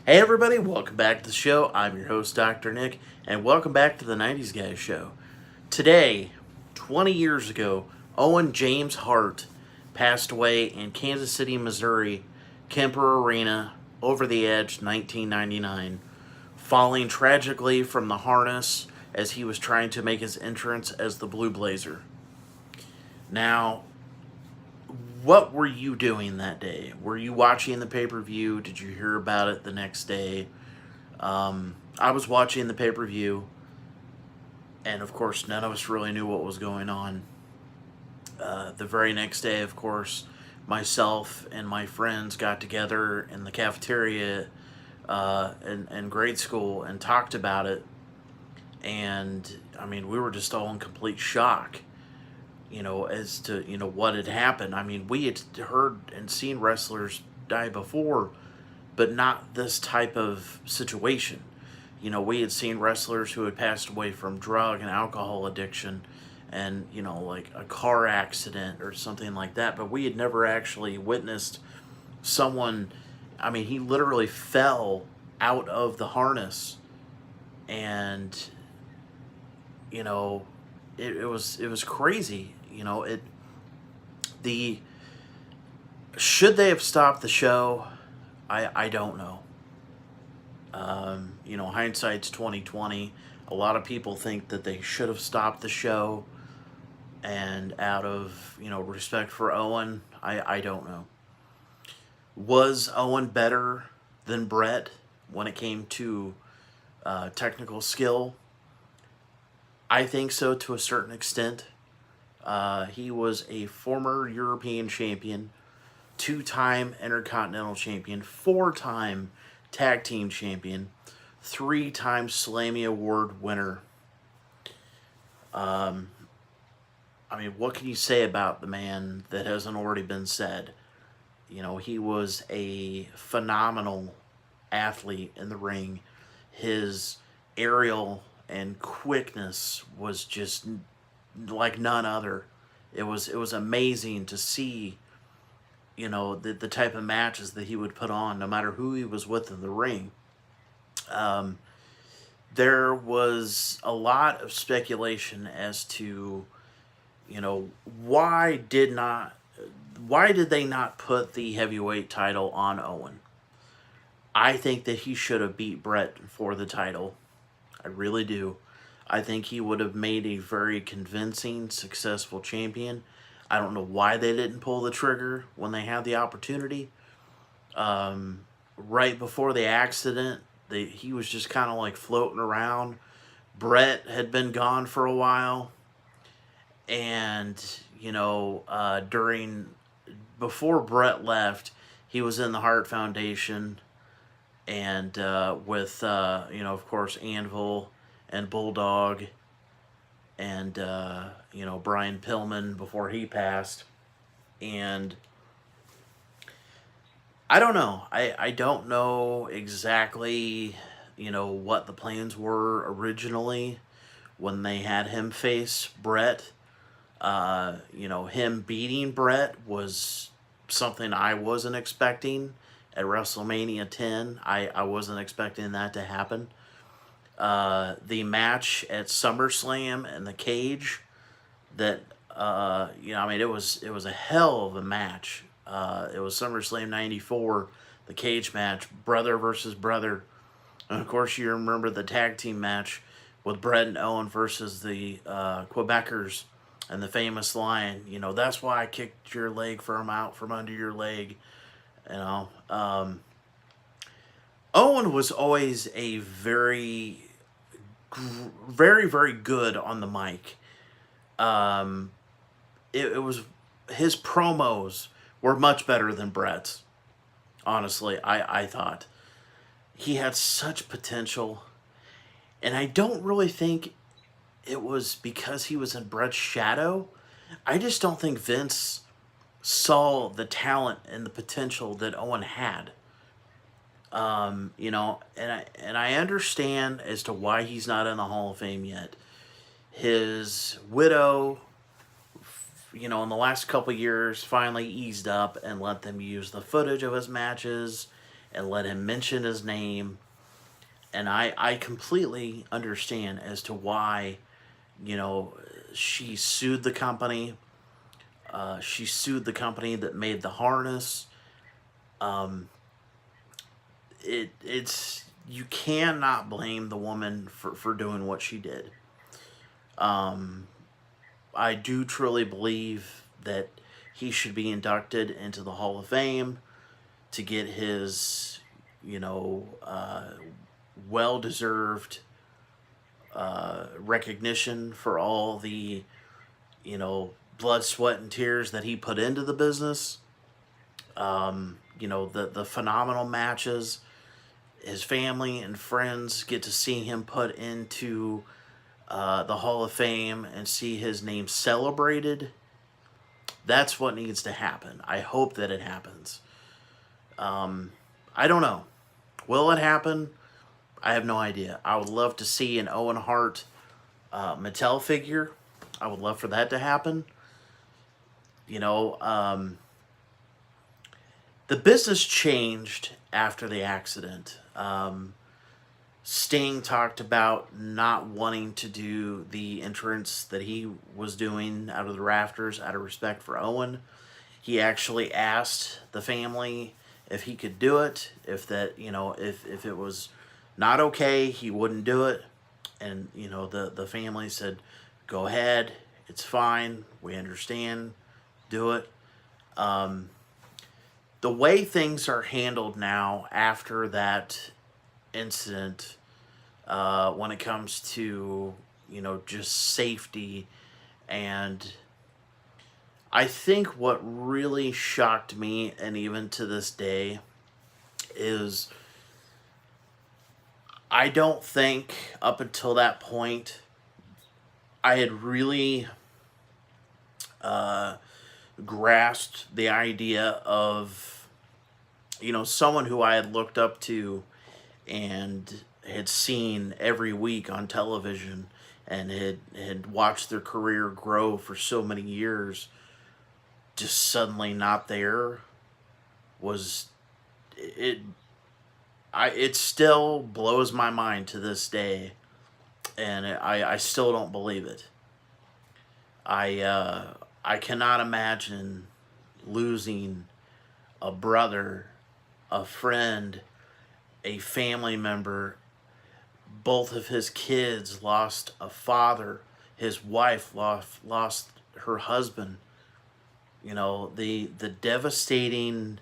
Hey everybody, welcome back to the show. I'm your host, Dr. Nick, and welcome back to the 90s Guys Show. Today, 20 years ago, Owen James Hart passed away in Kansas City, Missouri, Kemper Arena, over the edge, 1999, falling tragically from the harness as he was trying to make his entrance as the Blue Blazer. Now, what were you doing that day? Were you watching the pay-per-view? Did you hear about it the next day? I was watching the pay-per-view, and of course, none of us really knew what was going on. The very next day, of course, myself and my friends got together in the cafeteria in grade school and talked about it. And, I mean, we were just all in complete shock, as to, what had happened. I mean, we had heard and seen wrestlers die before, but not this type of situation. We had seen wrestlers who had passed away from drug and alcohol addiction and, like a car accident or something like that, but we had never actually witnessed someone. I mean, he literally fell out of the harness, and, it was crazy. The should they have stopped the show? I don't know. Hindsight's 2020. A lot of people think that they should have stopped the show, and out of respect for Owen, I don't know. Was Owen better than Brett when it came to technical skill? I think so, to a certain extent. He was a former European champion, 2-time Intercontinental champion, 4-time Tag Team champion, 3-time Slammy Award winner. I mean, what can you say about the man that hasn't already been said? He was a phenomenal athlete in the ring. His aerial and quickness was just like none other. It was amazing to see, the type of matches that he would put on, no matter who he was with in the ring. There was a lot of speculation as to, why did they not put the heavyweight title on Owen? I think that he should have beat Brett for the title. I really do. I think he would have made a very convincing, successful champion. I don't know why they didn't pull the trigger when they had the opportunity. Right before the accident, he was just kind of like floating around. Brett had been gone for a while. And, before Brett left, he was in the Hart Foundation, and with, of course, Anvil and Bulldog and, Brian Pillman before he passed. And I don't know. I don't know exactly, what the plans were originally when they had him face Brett. Him beating Brett was something I wasn't expecting at WrestleMania 10. I wasn't expecting that to happen. The match at SummerSlam in the cage, that it was a hell of a match. It was SummerSlam 94, the cage match, brother versus brother. And of course you remember the tag team match with Brett and Owen versus the Quebecers, and the famous line, that's why I kicked your leg out from under your leg. Owen was always a very, very good on the mic. It was, his promos were much better than Brett's. Honestly, I thought he had such potential, and I don't really think it was because he was in Brett's shadow. I just don't think Vince saw the talent and the potential that Owen had. And I understand as to why he's not in the Hall of Fame yet. His widow, in the last couple years, finally eased up and let them use the footage of his matches and let him mention his name. And I completely understand as to why, you know, she sued the company. She sued the company that made the harness. Um, it's you cannot blame the woman for doing what she did. Um, I do truly believe that he should be inducted into the Hall of Fame to get his, you know, well-deserved recognition for all the, you know, blood, sweat, and tears that he put into the business. You know, the phenomenal matches his family and friends get to see him put into the Hall of Fame and see his name celebrated. That's what needs to happen. I hope that it happens. I don't know. Will it happen? I have no idea. I would love to see an Owen Hart Mattel figure. I would love for that to happen. You know, the business changed after the accident. Sting talked about not wanting to do the entrance that he was doing out of the rafters out of respect for Owen. He actually asked the family if he could do it, if that, you know, if it was not okay, he wouldn't do it. And, you know, the family said, go ahead, it's fine, we understand, do it. The way things are handled now after that incident, when it comes to, you know, just safety, and I think what really shocked me, and even to this day, is I don't think up until that point I had really grasped the idea of, you know, someone who I had looked up to and had seen every week on television and had watched their career grow for so many years, just suddenly not there. Was it it still blows my mind to this day, and I still don't believe it. I cannot imagine losing a brother, a friend, a family member. Both of his kids lost a father. His wife lost her husband. You know, the devastating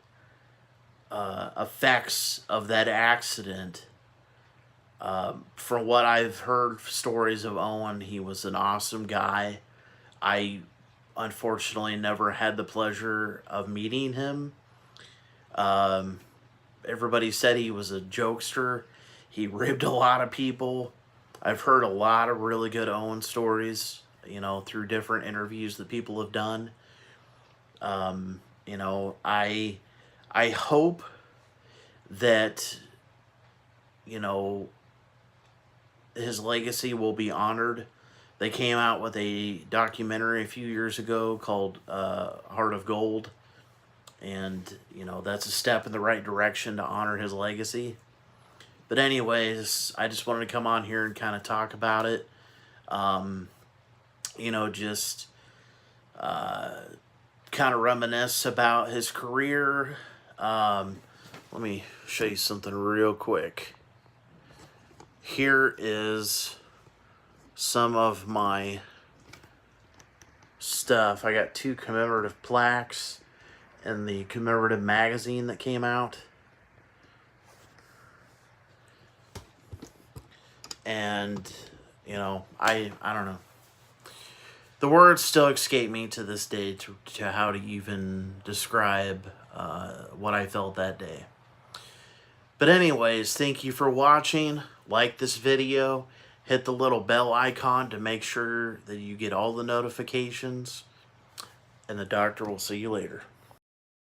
effects of that accident. From what I've heard stories of Owen, he was an awesome guy. I unfortunately never had the pleasure of meeting him. Everybody said he was a jokester. He ribbed a lot of people. I've heard a lot of really good Owen stories, you know, through different interviews that people have done. You know, I hope that, you know, his legacy will be honored. They came out with a documentary a few years ago called Heart of Gold. And, you know, that's a step in the right direction to honor his legacy. But anyways, I just wanted to come on here and kind of talk about it. You know, just kind of reminisce about his career. Let me show you something real quick. Here is some of my stuff. I got 2 commemorative plaques and the commemorative magazine that came out. And, you know, I don't know. The words still escape me to this day to how to even describe what I felt that day. But anyways, thank you for watching. Like this video. Hit the little bell icon to make sure that you get all the notifications. And the doctor will see you later.